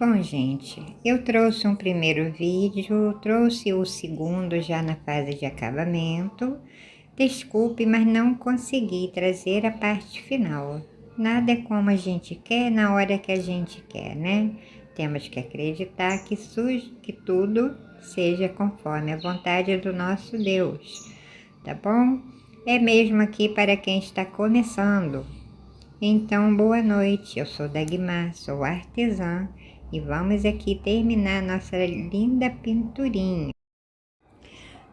Bom, gente, eu trouxe um primeiro vídeo, trouxe o segundo já na fase de acabamento. Desculpe, mas não consegui trazer a parte final. Nada é como a gente quer na hora que a gente quer, né? Temos que acreditar que tudo seja conforme a vontade do nosso Deus, tá bom? É mesmo aqui para quem está começando. Então, boa noite, eu sou Dagmar, sou artesã e vamos aqui terminar nossa linda pinturinha.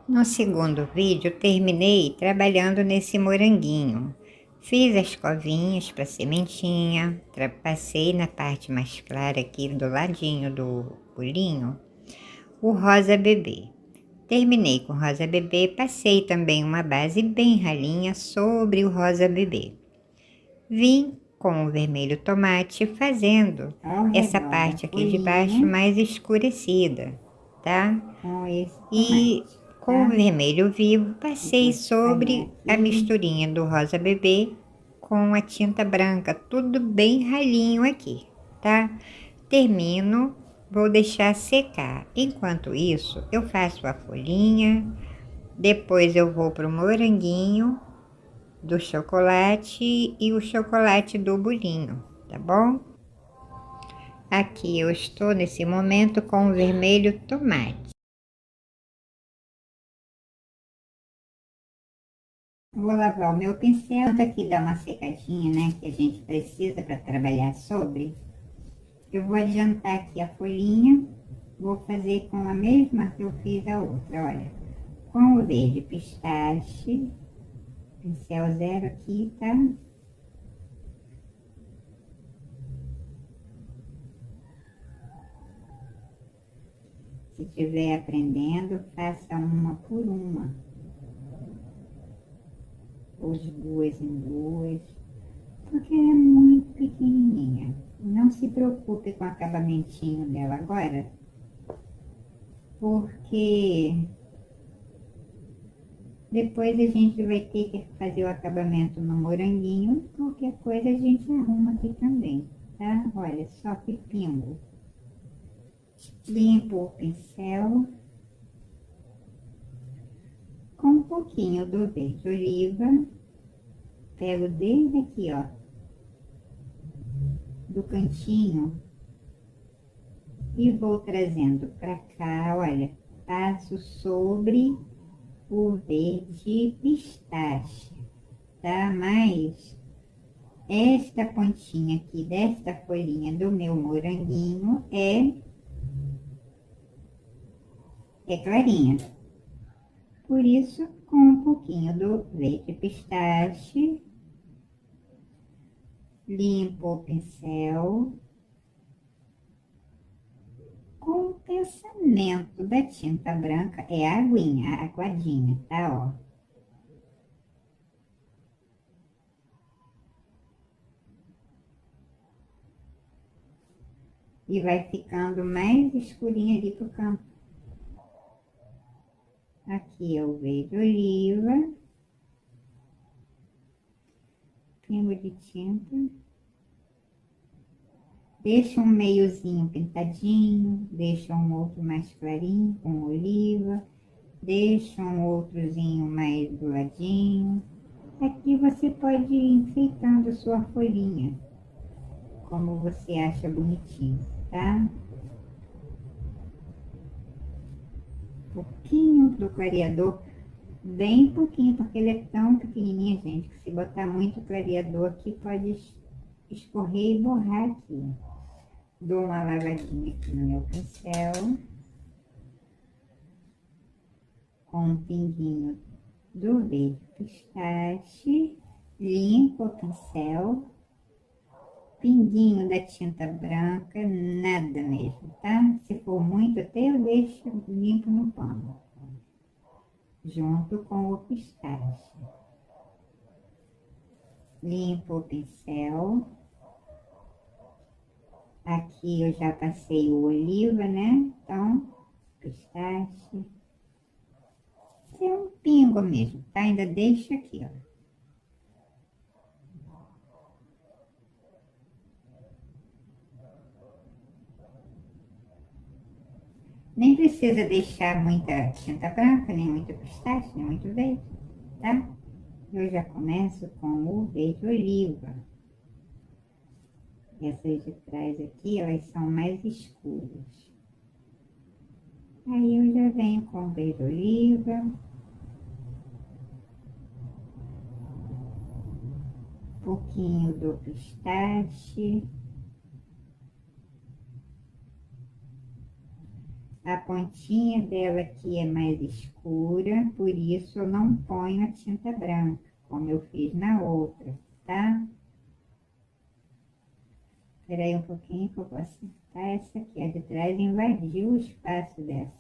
No segundo vídeo, terminei trabalhando nesse moranguinho. Fiz as covinhas para sementinha, passei na parte mais clara aqui do ladinho do bolinho, o rosa bebê. Terminei com o rosa bebê, passei também uma base bem ralinha sobre o rosa bebê. Vim com o vermelho tomate fazendo essa parte aqui de baixo mais escurecida, tá? E com o vermelho vivo passei sobre a misturinha do rosa bebê com a tinta branca, tudo bem ralinho aqui, tá? Termino, vou deixar secar. Enquanto isso, eu faço a folhinha, depois eu vou pro moranguinho do chocolate e o chocolate do bolinho, tá bom? Aqui eu estou nesse momento com o vermelho tomate. Vou lavar o meu pincel, aqui dá uma secadinha, né, que a gente precisa para trabalhar sobre. Eu vou adiantar aqui a folhinha, vou fazer com a mesma que eu fiz a outra, olha. Com o verde pistache, pincel zero aqui, tá? Se estiver aprendendo, faça uma por uma, ou de duas em duas, porque ela é muito pequenininha. Não se preocupe com o acabamentinho dela agora, porque depois a gente vai ter que fazer o acabamento no moranguinho, qualquer coisa a gente arruma aqui também, tá? Olha, só que pingo. Limpo o pincel com um pouquinho do verde oliva, pego desde aqui, ó, do cantinho e vou trazendo pra cá, olha, passo sobre o verde pistache, tá? Mas esta pontinha aqui desta folhinha do meu moranguinho é clarinha. Por isso, com um pouquinho do verde pistache, limpo o pincel com o pensamento da tinta branca, é a aguinha, a aguadinha, tá? Ó. E vai ficando mais escurinha ali pro canto. Aqui é o verde oliva, pingo de tinta. Deixa um meiozinho pintadinho, deixa um outro mais clarinho com oliva, deixa um outrozinho mais do ladinho. Aqui você pode ir enfeitando sua folhinha, como você acha bonitinho, tá? Pouquinho do clareador, bem pouquinho, porque ele é tão pequenininho, gente, que se botar muito clareador aqui pode escorrer e borrar aqui. Dou uma lavadinha aqui no meu pincel, com um pinguinho do verde pistache, limpo o pincel, pinguinho da tinta branca, nada mesmo, tá? Se for muito, até eu deixo limpo no pano, junto com o pistache. Limpo o pincel. Aqui eu já passei o oliva, né? Então, pistache. É um pingo mesmo, tá? Ainda deixa aqui, ó. Nem precisa deixar muita tinta branca, nem muito pistache, nem muito verde, tá? Eu já começo com o verde oliva. Essas de trás aqui, elas são mais escuras. Aí eu já venho com o verde oliva. Um pouquinho do pistache. A pontinha dela aqui é mais escura, por isso eu não ponho a tinta branca, como eu fiz na outra, tá? Espera aí um pouquinho que eu vou acertar essa aqui, a de trás invadiu o espaço dessa.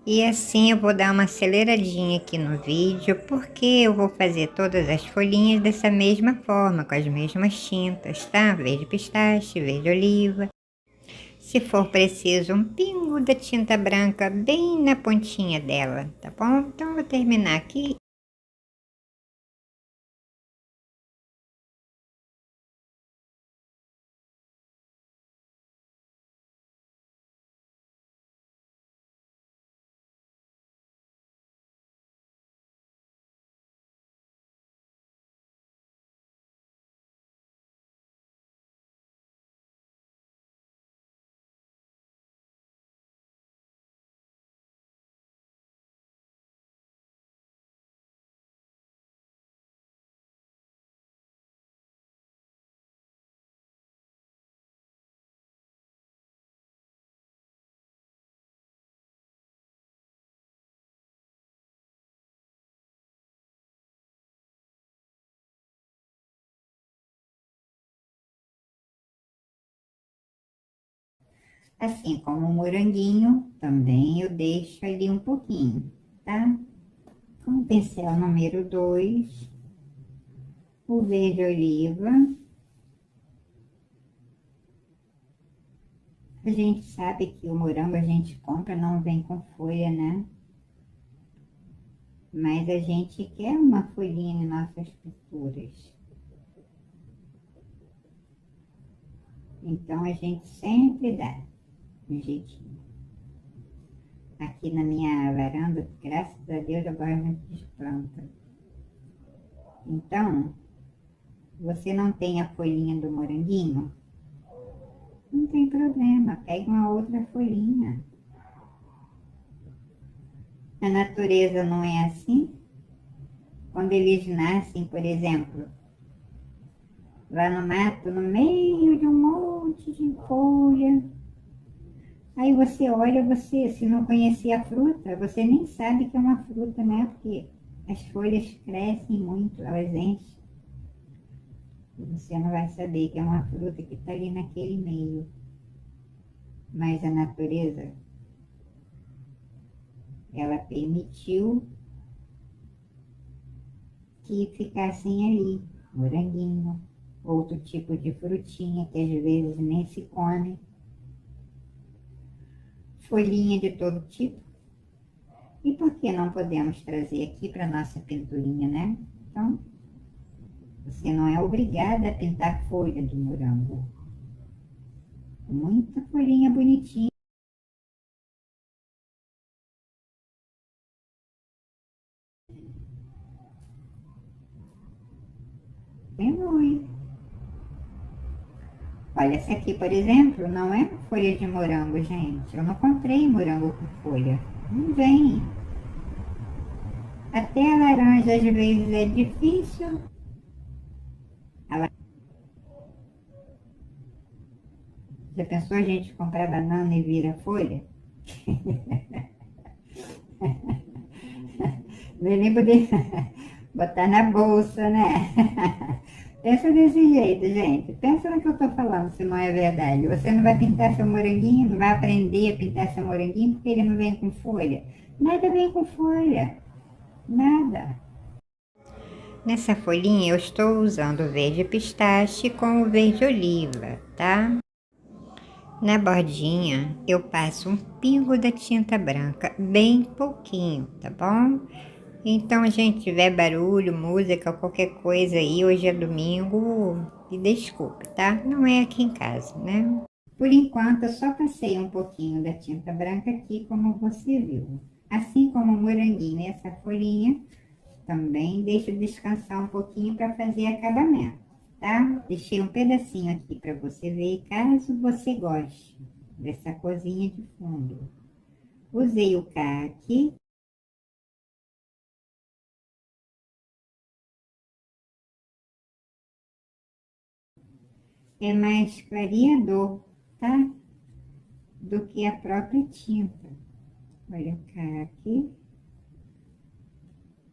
E assim eu vou dar uma aceleradinha aqui no vídeo, porque eu vou fazer todas as folhinhas dessa mesma forma, com as mesmas tintas, tá? Verde pistache, verde oliva. Se for preciso, um pingo da tinta branca bem na pontinha dela, tá bom? Então, eu vou terminar aqui. Assim como o moranguinho, também eu deixo ali um pouquinho, tá? Com o pincel número 2, o verde oliva. A gente sabe que o morango a gente compra, não vem com folha, né? Mas a gente quer uma folhinha em nossas pinturas. Então a gente sempre dá um jeitinho. Aqui na minha varanda, graças a Deus, eu gosto muito de planta. Então, você não tem a folhinha do moranguinho? Não tem problema, pega uma outra folhinha. A natureza não é assim? Quando eles nascem, por exemplo, lá no mato, no meio de um monte de folha. Aí você olha, você, se não conhecer a fruta, você nem sabe que é uma fruta, né? Porque as folhas crescem muito, elas enchem. E você não vai saber que é uma fruta que está ali naquele meio. Mas a natureza, ela permitiu que ficassem ali, moranguinho, outro tipo de frutinha que às vezes nem se come, folhinha de todo tipo. E por que não podemos trazer aqui para nossa pinturinha, né? Então, você não é obrigada a pintar folha de morango. Muita folhinha bonitinha. Bem ruim. Olha, essa aqui, por exemplo, não é folha de morango, gente. Eu não comprei morango com folha. Não vem. Até a laranja às vezes é difícil. Já pensou a gente comprar banana e vira folha? Não ia nem poder botar na bolsa, né? Pensa desse jeito, gente. Pensa no que eu tô falando, se não é verdade. Você não vai pintar seu moranguinho, não vai aprender a pintar seu moranguinho porque ele não vem com folha. Nada vem com folha. Nada. Nessa folhinha eu estou usando o verde pistache com o verde oliva, tá? Na bordinha eu passo um pingo da tinta branca, bem pouquinho, tá bom? Então, gente, tiver barulho, música, qualquer coisa aí, hoje é domingo, me desculpe, tá? Não é aqui em casa, né? Por enquanto, eu só passei um pouquinho da tinta branca aqui, como você viu. Assim como o moranguinho e essa folhinha, também deixo descansar um pouquinho para fazer acabamento, tá? Deixei um pedacinho aqui para você ver, caso você goste dessa corzinha de fundo. Usei o caqui. É mais clareador, tá? Do que a própria tinta. Olha o caqui.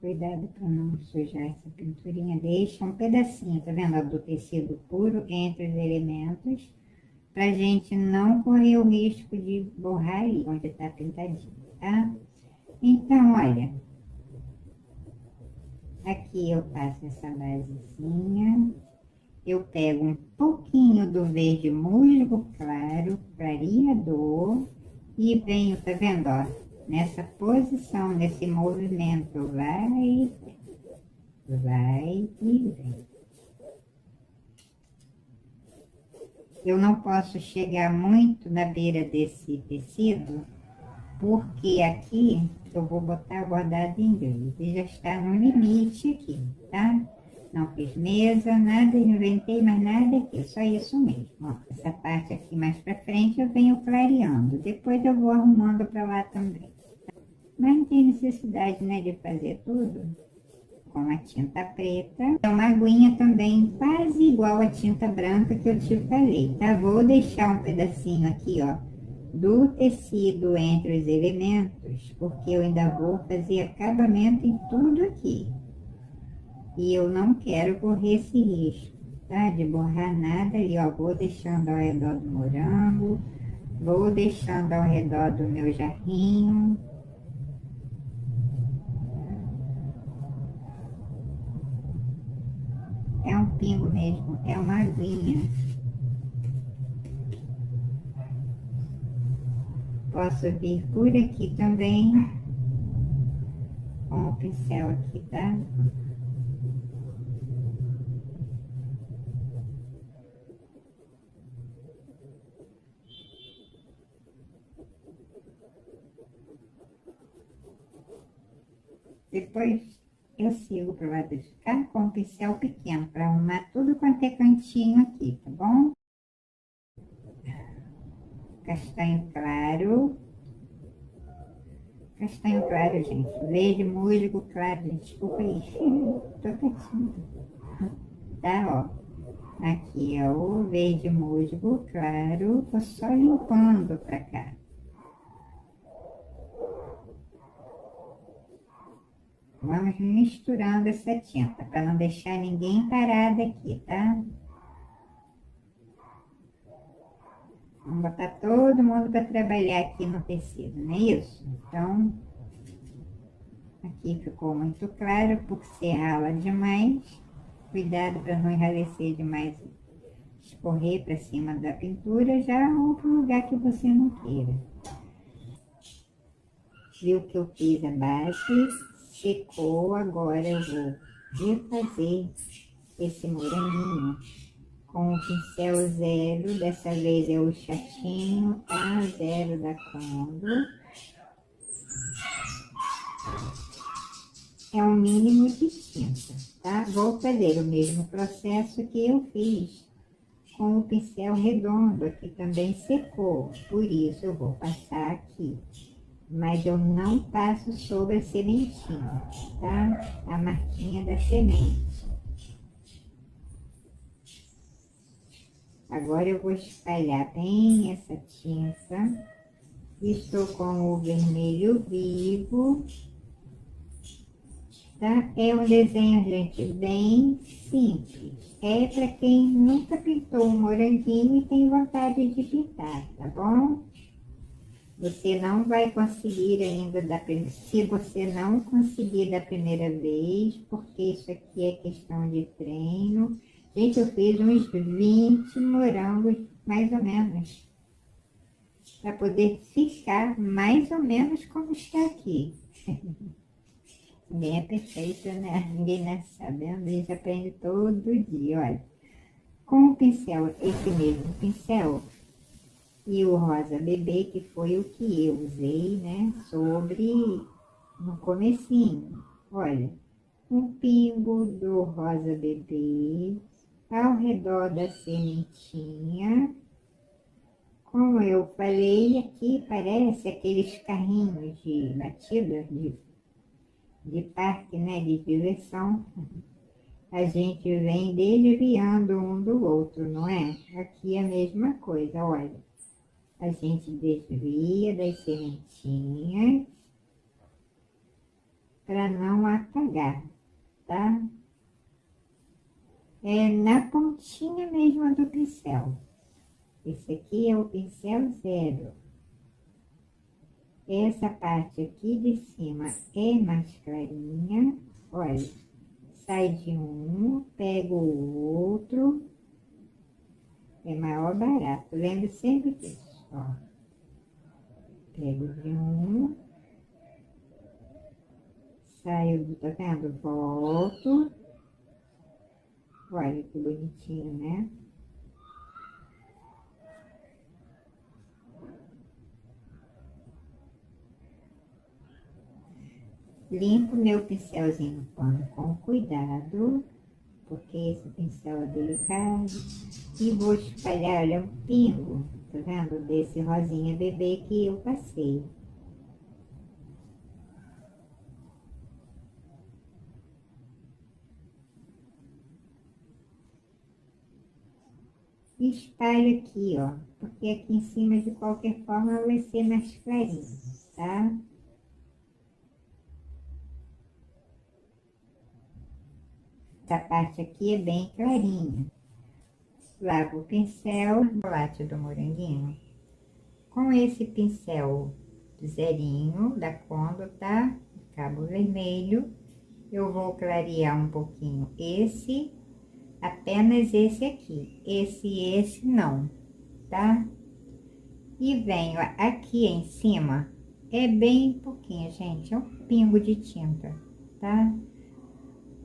Cuidado para não sujar essa pinturinha. Deixa um pedacinho, tá vendo? Do tecido puro entre os elementos, pra gente não correr o risco de borrar aí onde tá pintadinho, tá? Então, olha, aqui eu passo essa basezinha, eu pego um pouquinho do verde musgo claro, clareador, e venho, tá vendo, ó, nessa posição, nesse movimento, vai e vem. Eu não posso chegar muito na beira desse tecido, porque aqui eu vou botar bordado em inglês e já está no limite aqui, tá? Não fiz mesa, nada, inventei mais nada aqui, só isso mesmo. Ó, essa parte aqui mais pra frente eu venho clareando, depois eu vou arrumando pra lá também. Mas não tem necessidade, né, de fazer tudo com a tinta preta. É uma aguinha também quase igual a tinta branca que eu te falei, tá? Vou deixar um pedacinho aqui, ó, do tecido entre os elementos, porque eu ainda vou fazer acabamento em tudo aqui. E eu não quero correr esse risco, tá? De borrar nada ali, ó. Vou deixando ao redor do morango, vou deixando ao redor do meu jarrinho. É um pingo mesmo, é uma aguinha. Posso vir por aqui também, com o pincel aqui, tá? Depois eu sigo pro lado de cá com o pincel pequeno, para arrumar tudo quanto é cantinho aqui, tá bom? Castanho claro. Castanho claro, gente. Verde, musgo, claro, gente. Desculpa aí. Tô quietinha. Tá, ó. Aqui é o verde musgo, claro. Tô só limpando pra cá. Vamos misturando essa tinta, para não deixar ninguém parado aqui, tá? Vamos botar todo mundo para trabalhar aqui no tecido, não é isso? Então, aqui ficou muito claro, por ser rala demais. Cuidado para não enrarecer demais, escorrer para cima da pintura, já ou para um lugar que você não queira. Viu que eu fiz a base, secou, agora eu vou refazer esse moranguinho com o pincel zero, dessa vez é o chatinho, tá? Zero da Condo. É um mínimo de tinta, tá? Vou fazer o mesmo processo que eu fiz com o pincel redondo, que também secou. Por isso eu vou passar aqui, mas eu não passo sobre a sementinha, tá? A marquinha da semente. Agora eu vou espalhar bem essa tinta. Estou com o vermelho vivo, tá? É um desenho, gente, bem simples. É para quem nunca pintou um moranguinho e tem vontade de pintar, tá bom? Você não vai conseguir ainda se você não conseguir da primeira vez, porque isso aqui é questão de treino. Gente, eu fiz uns 20 morangos, mais ou menos, para poder ficar mais ou menos como está aqui. Ninguém é perfeito, né? Ninguém nasce sabendo, a gente aprende todo dia, olha. Com o pincel, esse mesmo pincel, E o rosa bebê, que foi o que eu usei, né, sobre no comecinho. Olha, um pingo do rosa bebê ao redor da sementinha. Como eu falei, aqui parece aqueles carrinhos de batida de parque, né, de diversão. A gente vem desviando um do outro, não é? Aqui é a mesma coisa, olha. A gente desvia das sementinhas para não apagar, tá? É na pontinha mesmo do pincel. Esse aqui é o pincel zero. Essa parte aqui de cima é mais clarinha. Olha, sai de um, pego o outro. É maior barato. Lembre sempre disso, ó. Pego de um, saio do, tá vendo? Volto. Olha que bonitinho, né? Limpo meu pincelzinho no pano com cuidado, porque esse pincel é delicado. E vou espalhar, olha, um pingo, tá vendo? Desse rosinha bebê que eu passei. E espalho aqui, ó, porque aqui em cima, de qualquer forma, vai ser mais clarinho, tá? Essa parte aqui é bem clarinha. Lavo o pincel, chocolate do moranguinho. Com esse pincel zerinho da Condo, tá? Cabo vermelho. Eu vou clarear um pouquinho esse, apenas esse aqui. Esse não, tá? E venho aqui em cima, é bem pouquinho, gente, é um pingo de tinta, tá?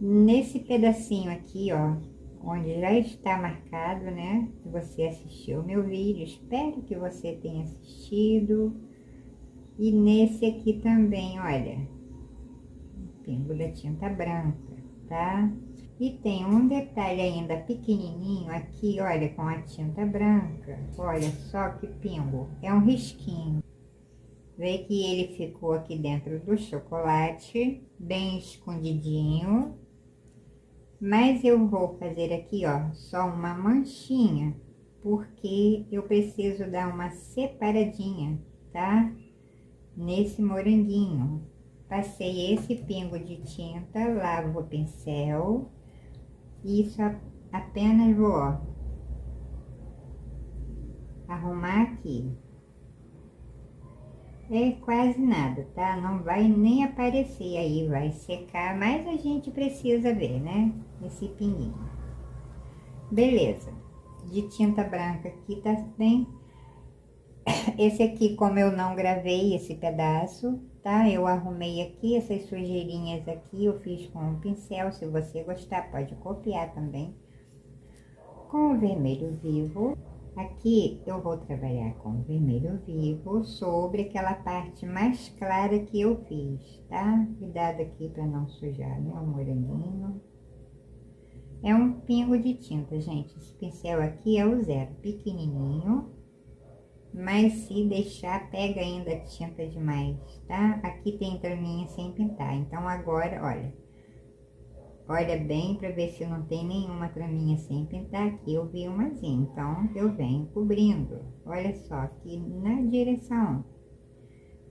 Nesse pedacinho aqui, ó, onde já está marcado, né? Que você assistiu o meu vídeo, espero que você tenha assistido. E nesse aqui também, olha, pingo da tinta branca, tá? E tem um detalhe ainda pequenininho aqui, olha, com a tinta branca. Olha só que pingo, é um risquinho. Vê que ele ficou aqui dentro do chocolate, bem escondidinho. Mas eu vou fazer aqui, ó, só uma manchinha, porque eu preciso dar uma separadinha, tá? Nesse moranguinho. Passei esse pingo de tinta, lavo o pincel. Isso apenas vou, ó, arrumar aqui. É quase nada, tá? Não vai nem aparecer aí, vai secar, mas a gente precisa ver, né? Esse pinguinho. Beleza. De tinta branca aqui tá bem. Esse aqui, como eu não gravei esse pedaço, tá? Eu arrumei aqui, essas sujeirinhas aqui, eu fiz com um pincel. Se você gostar, pode copiar também. Com o vermelho vivo, aqui eu vou trabalhar com o vermelho vivo sobre aquela parte mais clara que eu fiz, tá? Cuidado aqui para não sujar, né? O moranguinho. É um pingo de tinta, gente. Esse pincel aqui é o zero, pequenininho. Mas se deixar, pega ainda tinta demais, tá? Aqui tem traminha sem pintar. Então agora, olha. Olha bem para ver se não tem nenhuma traminha sem pintar. Aqui eu vi umazinha, então eu venho cobrindo. Olha só, aqui na direção.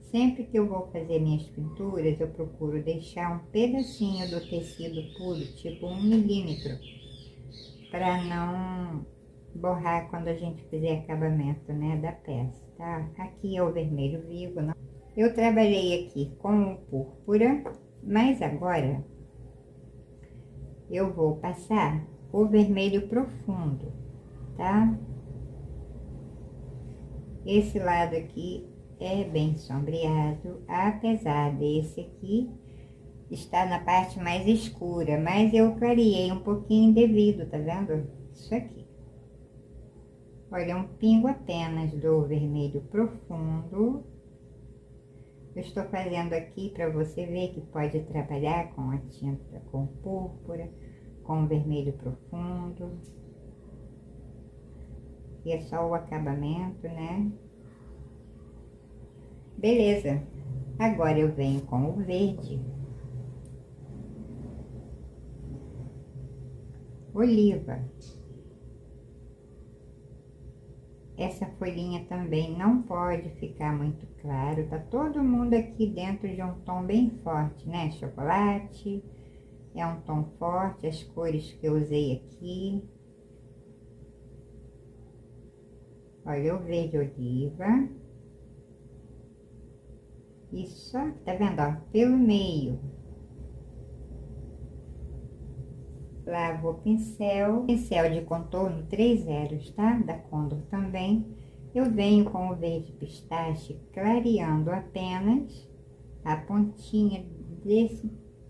Sempre que eu vou fazer minhas pinturas, eu procuro deixar um pedacinho do tecido puro, tipo 1 milímetro, para não borrar quando a gente fizer acabamento, né, da peça, tá? Aqui é o vermelho vivo, não? Eu trabalhei aqui com o púrpura, mas agora eu vou passar o vermelho profundo, tá? Esse lado aqui é bem sombreado, apesar desse aqui estar na parte mais escura, mas eu clareei um pouquinho devido, tá vendo? Isso aqui. Olha, um pingo apenas do vermelho profundo. Eu estou fazendo aqui para você ver que pode trabalhar com a tinta, com púrpura, com vermelho profundo. E é só o acabamento, né? Beleza. Agora eu venho com o verde. Oliva. Essa folhinha também não pode ficar muito claro. Tá todo mundo aqui dentro de um tom bem forte, né? Chocolate. É um tom forte, as cores que eu usei aqui. Olha, o verde oliva. E só, tá vendo, ó, pelo meio. Lavo o pincel de contorno 3 zeros, tá? Da Condor também. Eu venho com o verde pistache clareando apenas a pontinha desse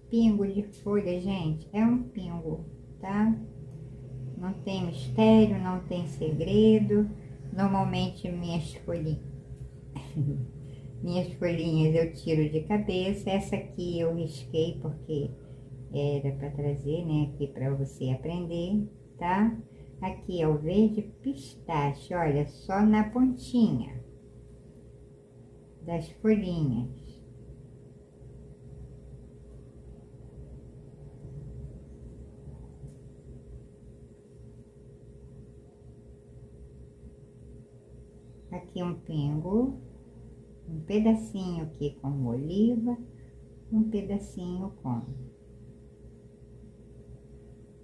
pingo de folha, gente. É um pingo, tá? Não tem mistério, não tem segredo. Normalmente minhas folhinhas eu tiro de cabeça. Essa aqui eu risquei porque era para trazer, né, aqui para você aprender, tá? Aqui é o verde pistache, olha, só na pontinha das folhinhas. Aqui um pingo, um pedacinho aqui com oliva, um pedacinho com.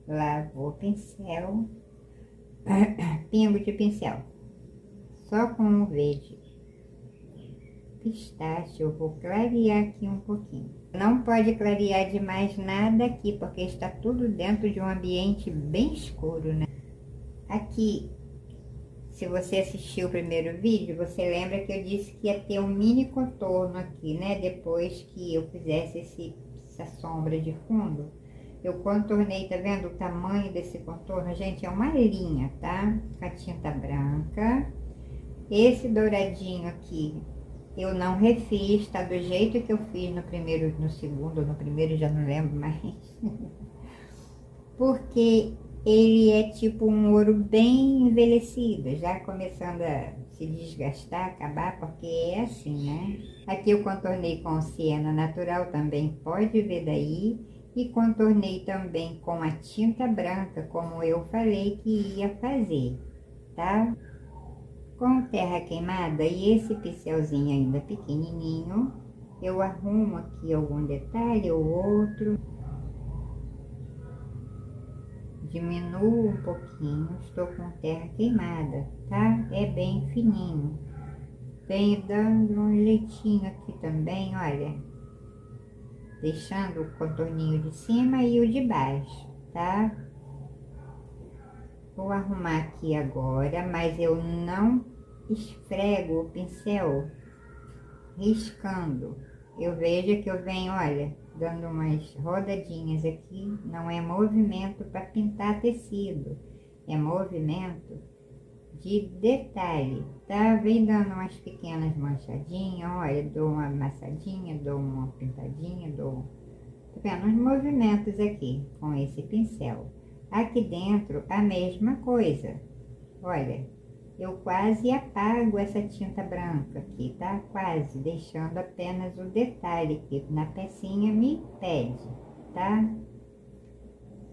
Lavo o pincel, pingo de pincel, só com o verde pistache. Eu vou clarear aqui um pouquinho. Não pode clarear demais nada aqui, porque está tudo dentro de um ambiente bem escuro, né? Aqui, se você assistiu o primeiro vídeo, você lembra que eu disse que ia ter um mini contorno aqui, né? Depois que eu fizesse essa sombra de fundo. Eu contornei, tá vendo o tamanho desse contorno? Gente, é uma linha, tá? Com a tinta branca. Esse douradinho aqui, eu não refiz, tá do jeito que eu fiz no primeiro, no segundo, no primeiro já não lembro mais. Porque ele é tipo um ouro bem envelhecido, já começando a se desgastar, acabar, porque é assim, né? Aqui eu contornei com siena natural, também pode ver daí. E contornei também com a tinta branca, como eu falei que ia fazer, tá? Com terra queimada e esse pincelzinho ainda pequenininho, eu arrumo aqui algum detalhe ou outro. Diminuo um pouquinho, estou com terra queimada, tá? É bem fininho. Venho dando um jeitinho aqui também, olha. Deixando o contorninho de cima e o de baixo, tá? Vou arrumar aqui agora, mas eu não esfrego o pincel riscando. Eu vejo que eu venho, olha, dando umas rodadinhas aqui. Não é movimento para pintar tecido, é movimento de detalhe, tá? Vem dando umas pequenas manchadinhas, olha, dou uma amassadinha, dou uma pintadinha, dou, tá vendo? Uns movimentos aqui com esse pincel. Aqui dentro a mesma coisa, olha, eu quase apago essa tinta branca aqui, tá? Quase, deixando apenas o detalhe que na pecinha me pede, tá?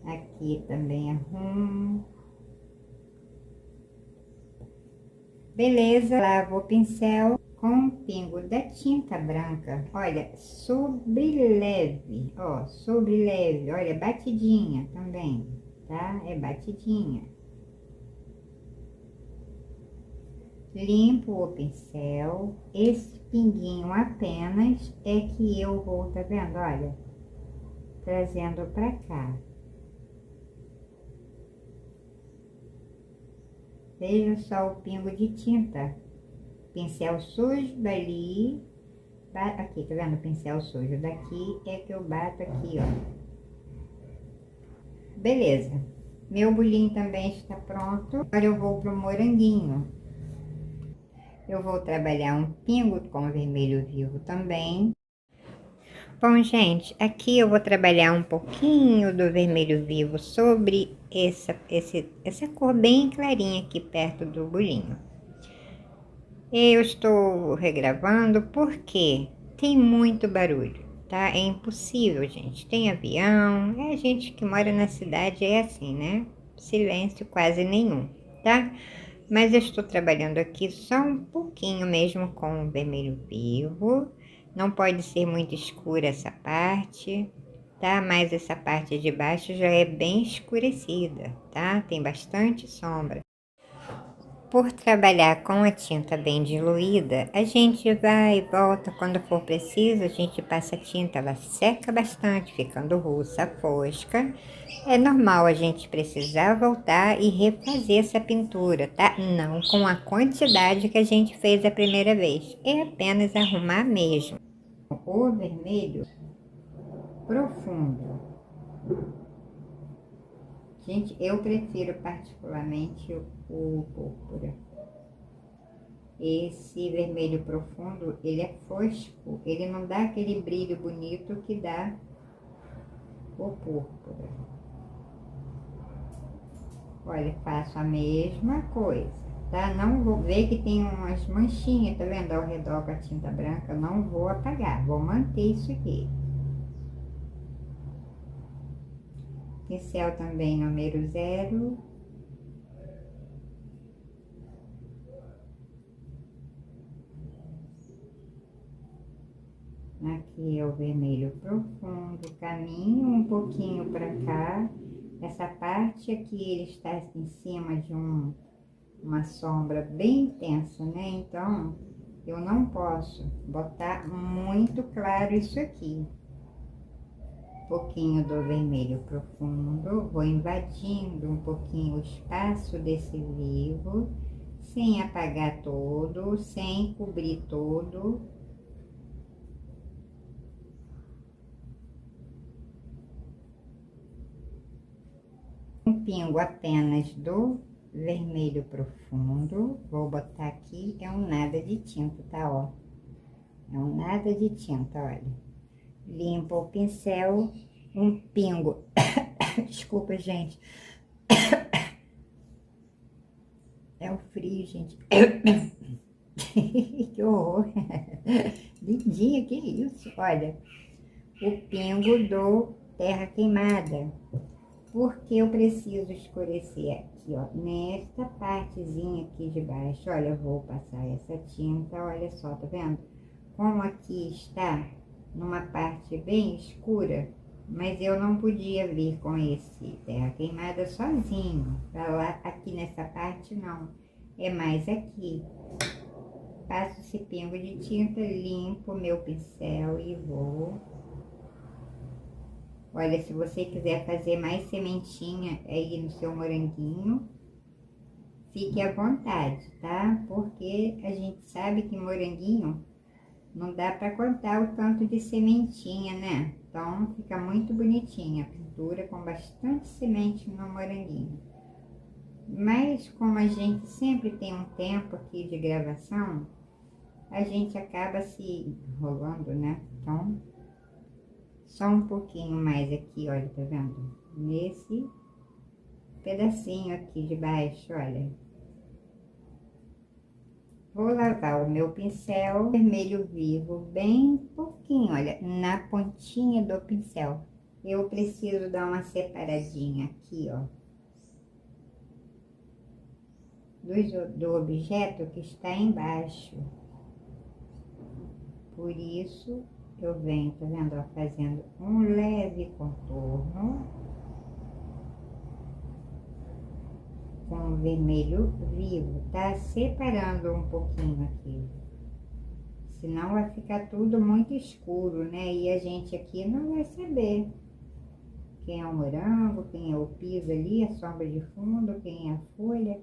Aqui também arrumo. Beleza, lavo o pincel com um pingo da tinta branca. Olha, sobre leve, ó, sobre leve. Olha, batidinha também, tá? É batidinha. Limpo o pincel. Esse pinguinho apenas é que eu vou, tá vendo? Olha, trazendo pra cá. Veja só o pingo de tinta. Pincel sujo dali. Aqui, tá vendo? Pincel sujo daqui é que eu bato aqui, ó. Beleza. Meu bolinho também está pronto. Agora eu vou pro moranguinho. Eu vou trabalhar um pingo com vermelho vivo também. Bom, gente, aqui eu vou trabalhar um pouquinho do vermelho vivo sobre essa cor bem clarinha aqui perto do bolinho. Eu estou regravando porque tem muito barulho, tá? É impossível, gente. Tem avião, a gente que mora na cidade é assim, né? Silêncio quase nenhum, tá? Mas eu estou trabalhando aqui só um pouquinho mesmo com o vermelho vivo. Não pode ser muito escura essa parte, tá? Mas essa parte de baixo já é bem escurecida, tá? Tem bastante sombra. Por trabalhar com a tinta bem diluída, a gente vai e volta quando for preciso, a gente passa a tinta, ela seca bastante, ficando russa, fosca. É normal a gente precisar voltar e refazer essa pintura, tá? Não com a quantidade que a gente fez a primeira vez, é apenas arrumar mesmo. O vermelho profundo. Gente, eu prefiro particularmente o púrpura. Esse vermelho profundo, ele é fosco, ele não dá aquele brilho bonito que dá o púrpura. Olha, faço a mesma coisa, tá? Não vou ver que tem umas manchinhas, tá vendo? Ao redor com a tinta branca, não vou apagar, vou manter isso aqui. Pincel também número 0. Aqui é o vermelho profundo, caminho um pouquinho para cá. Essa parte aqui, ele está em cima de uma sombra bem intensa, né? Então, eu não posso botar muito claro isso aqui. Um pouquinho do vermelho profundo, vou invadindo um pouquinho o espaço desse vivo, sem apagar todo, sem cobrir todo. Um pingo apenas do vermelho profundo, vou botar aqui, é um nada de tinta, tá, ó. É um nada de tinta, olha. Limpa o pincel, um pingo. Desculpa, gente. É o frio, gente. Que horror. Lindinha, que isso? Olha, o pingo do terra queimada. Porque eu preciso escurecer aqui, ó, nesta partezinha aqui de baixo. Olha, eu vou passar essa tinta, olha só, tá vendo? Como aqui está numa parte bem escura, mas eu não podia vir com esse terra queimada sozinho. Pra lá, aqui nessa parte não, é mais aqui. Passo esse pingo de tinta, limpo meu pincel e vou. Olha, se você quiser fazer mais sementinha aí no seu moranguinho, fique à vontade, tá? Porque a gente sabe que moranguinho não dá para contar o tanto de sementinha, né? Então, fica muito bonitinha a pintura com bastante semente no moranguinho. Mas, como a gente sempre tem um tempo aqui de gravação, a gente acaba se enrolando, né? Então, só um pouquinho mais aqui, olha, tá vendo? Nesse pedacinho aqui de baixo, olha. Vou lavar o meu pincel vermelho vivo bem pouquinho, olha, na pontinha do pincel. Eu preciso dar uma separadinha aqui, ó, do objeto que está embaixo. Por isso, eu venho, tá vendo, ó, fazendo um leve contorno com o vermelho vivo, tá? Separando um pouquinho aqui. Senão vai ficar tudo muito escuro, né? E a gente aqui não vai saber quem é o morango, quem é o piso ali, a sombra de fundo, quem é a folha,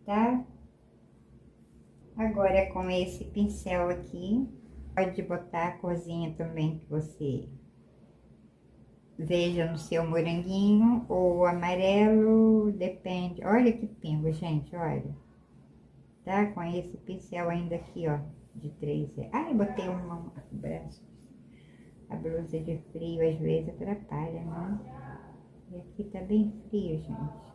tá? Agora, com esse pincel aqui, pode botar a corzinha também que você veja no seu moranguinho ou amarelo, depende. Olha que pingo, gente, olha. Tá? Com esse pincel ainda aqui, ó, de 3. Ai, botei um braço. A blusa de frio às vezes atrapalha, né? E aqui tá bem frio, gente.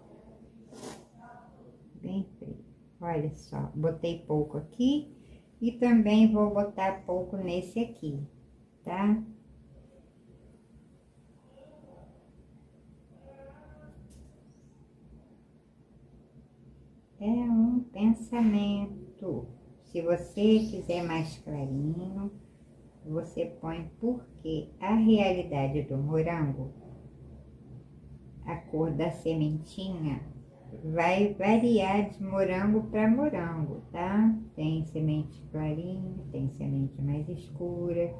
Bem frio. Olha só, botei pouco aqui e também vou botar pouco nesse aqui, tá? É um pensamento. Se você quiser mais clarinho, você põe, porque a realidade do morango, a cor da sementinha vai variar de morango para morango, tá? Tem semente clarinha, tem semente mais escura,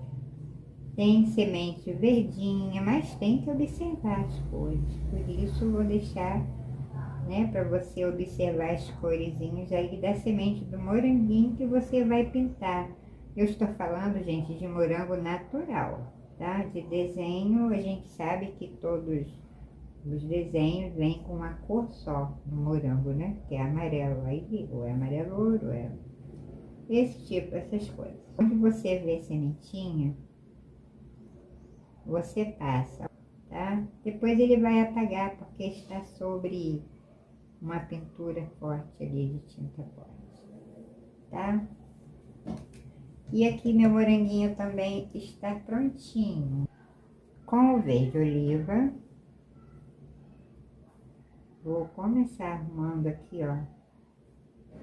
tem semente verdinha, mas tem que observar as cores. Por isso vou deixar, né, para você observar as coresinhas aí da semente do moranguinho que você vai pintar. Eu estou falando, gente, de morango natural, tá? De desenho, a gente sabe que todos os desenhos vêm com uma cor só no morango, né? Que é amarelo, aí, ou é amarelo ouro, é esse tipo, essas coisas. Quando você vê sementinha, você passa, tá? Depois ele vai apagar, porque está sobre uma pintura forte ali de tinta forte, tá? E aqui meu moranguinho também está prontinho. Com o verde oliva, vou começar arrumando aqui, ó,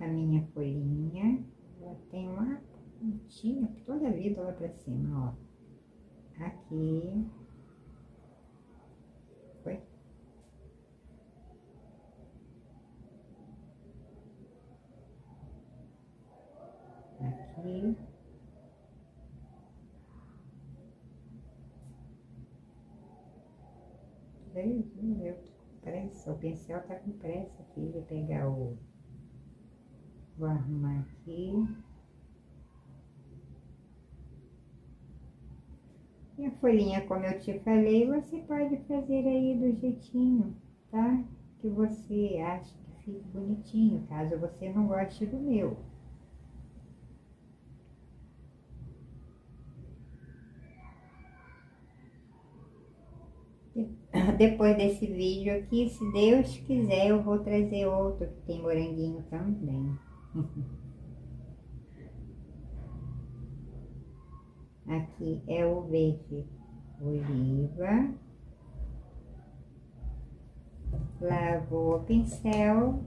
a minha folhinha. Ela tem uma pontinha toda a vida lá pra cima, ó. Aqui. Foi. Aqui. Eu tô com pressa, o pincel tá com pressa aqui de pegar o... Vou arrumar aqui. E a folhinha, como eu te falei, você pode fazer aí do jeitinho, tá? Que você acha que fique bonitinho, caso você não goste do meu. Depois desse vídeo aqui, se Deus quiser, eu vou trazer outro que tem moranguinho também. Aqui é o verde oliva. Lavou o pincel.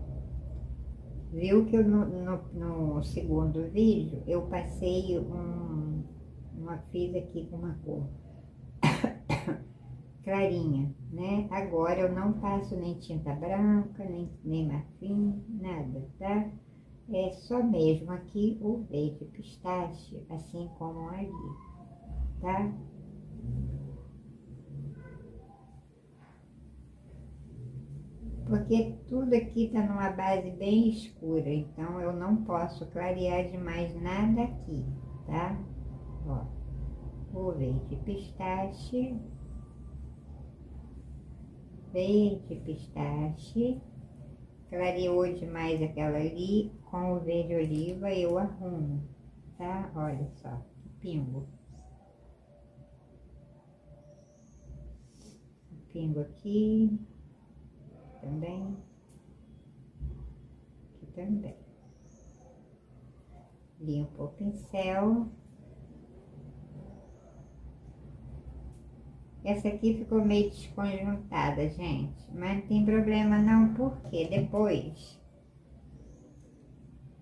Viu que eu, no segundo vídeo eu passei fiz aqui com uma cor clarinha, né? Agora eu não passo nem tinta branca, nem marfim, nada, tá? É só mesmo aqui o verde pistache, assim como ali, tá? Porque tudo aqui tá numa base bem escura, então eu não posso clarear demais nada aqui, tá? Ó, o verde pistache, clareou demais aquela ali, com o verde oliva eu arrumo, tá? Olha só, que pingo. Pingo aqui, também, aqui também. Limpo o pincel. Essa aqui ficou meio desconjuntada, gente, mas não tem problema não, porque depois,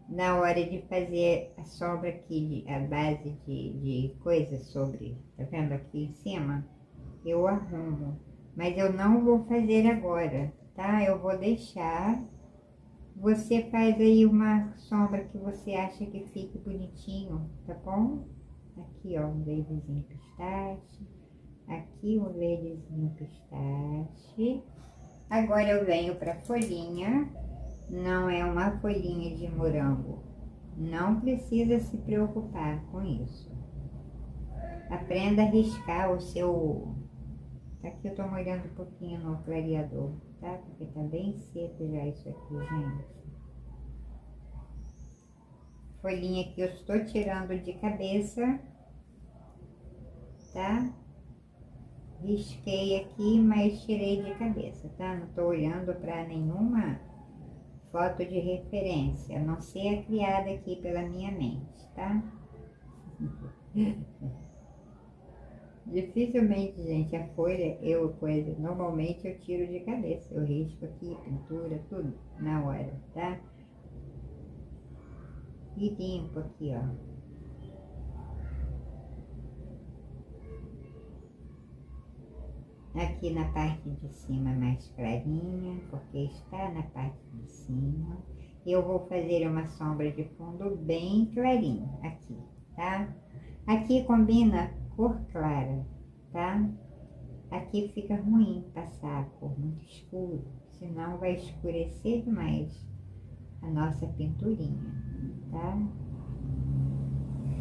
na hora de fazer a sombra aqui, a base de coisa sobre, tá vendo aqui em cima? Eu arrumo, mas eu não vou fazer agora, tá? Eu vou deixar, você faz aí uma sombra que você acha que fique bonitinho, tá bom? Aqui, ó, um verdezinho pistache. Aqui um verdezinho pistache. Agora eu venho para a folhinha. Não é uma folhinha de morango. Não precisa se preocupar com isso. Aprenda a riscar o seu Aqui eu tô molhando um pouquinho no clareador, tá? Porque tá bem seco já isso aqui, gente. Folhinha que eu estou tirando de cabeça, tá? Risquei aqui, mas tirei de cabeça, tá? Não tô olhando para nenhuma foto de referência, a não ser a criada aqui pela minha mente, tá? Dificilmente, gente, a folha, normalmente eu tiro de cabeça, eu risco aqui, pintura, tudo, na hora, tá? E limpo aqui, ó. Aqui na parte de cima mais clarinha, porque está na parte de cima. Eu vou fazer uma sombra de fundo bem clarinha aqui, tá? Aqui combina cor clara, tá? Aqui fica ruim passar a cor muito escura, senão vai escurecer demais a nossa pinturinha, tá?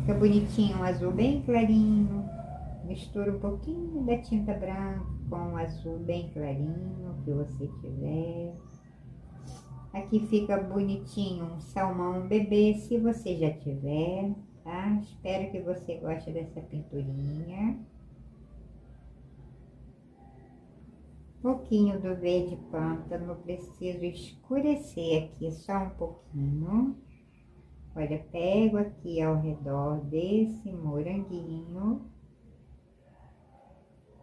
Fica bonitinho, um azul bem clarinho. Mistura um pouquinho da tinta branca com o azul bem clarinho que você tiver. Aqui fica bonitinho um salmão bebê, se você já tiver, tá? Espero que você goste dessa pinturinha. Pouquinho do verde pântano, preciso escurecer aqui só um pouquinho. Olha, pego aqui ao redor desse moranguinho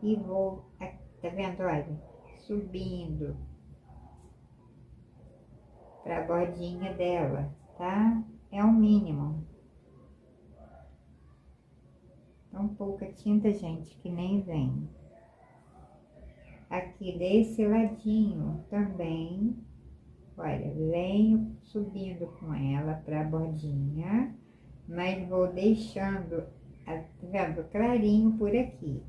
e vou, tá vendo, olha, subindo para a bordinha dela, tá? É o mínimo. Tão pouca tinta, gente, que nem vem. Aqui desse ladinho também, olha, venho subindo com ela para a bordinha, mas vou deixando, tá vendo, clarinho por aqui.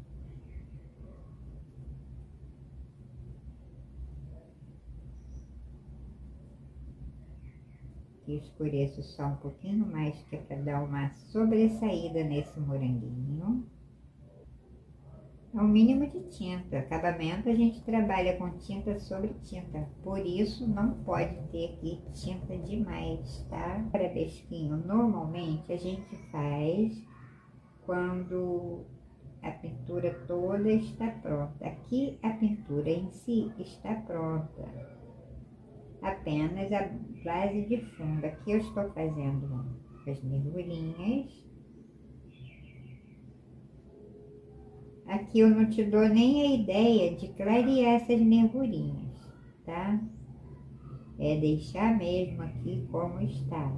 Escureço só um pouquinho mais, que é para dar uma sobressaída nesse moranguinho. É o mínimo de tinta. Acabamento a gente trabalha com tinta sobre tinta, por isso não pode ter aqui tinta demais, tá? Arabesquinho normalmente a gente faz quando a pintura toda está pronta. Aqui a pintura em si está pronta, apenas a base de fundo. Aqui eu estou fazendo as nervurinhas. Aqui eu não te dou nem a ideia de clarear essas nervurinhas, tá? É deixar mesmo aqui como está.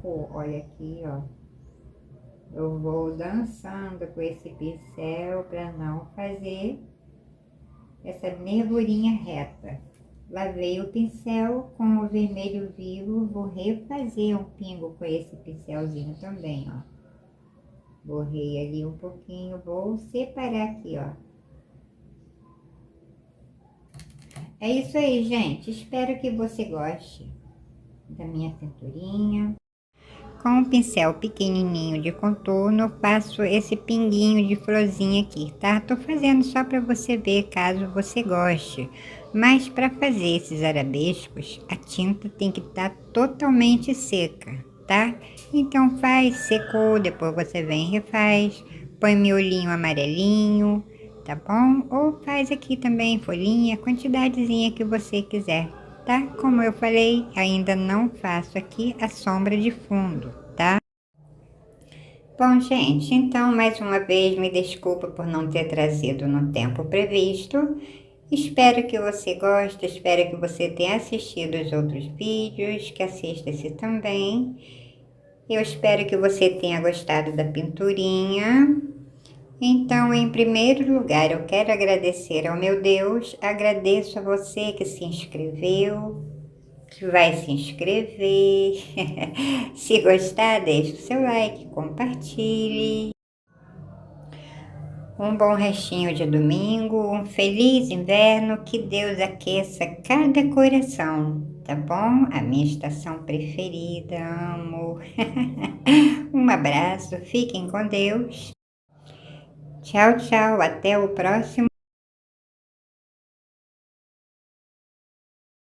Pô, olha aqui, ó. Eu vou dançando com esse pincel para não fazer essa nervurinha reta. Lavei o pincel com o vermelho vivo, vou refazer um pingo com esse pincelzinho também, ó. Borrei ali um pouquinho, vou separar aqui, ó. É isso aí, gente. Espero que você goste da minha pinturinha. Com um pincel pequenininho de contorno, eu faço esse pinguinho de florzinha aqui, tá? Tô fazendo só para você ver, caso você goste. Mas para fazer esses arabescos, a tinta tem que estar totalmente seca, tá? Então faz, secou, depois você vem e refaz. Põe miolinho amarelinho, tá bom? Ou faz aqui também folhinha, quantidadezinha que você quiser, tá? Como eu falei, ainda não faço aqui a sombra de fundo, tá? Bom, gente, então mais uma vez me desculpa por não ter trazido no tempo previsto. Espero que você goste, espero que você tenha assistido os outros vídeos, que assista esse também. Eu espero que você tenha gostado da pinturinha. Então, em primeiro lugar, eu quero agradecer ao meu Deus, agradeço a você que se inscreveu, que vai se inscrever. Se gostar, deixe o seu like, compartilhe. Um bom restinho de domingo, um feliz inverno, que Deus aqueça cada coração, tá bom? A minha estação preferida, amo. Um abraço, fiquem com Deus. Tchau, tchau, até o próximo.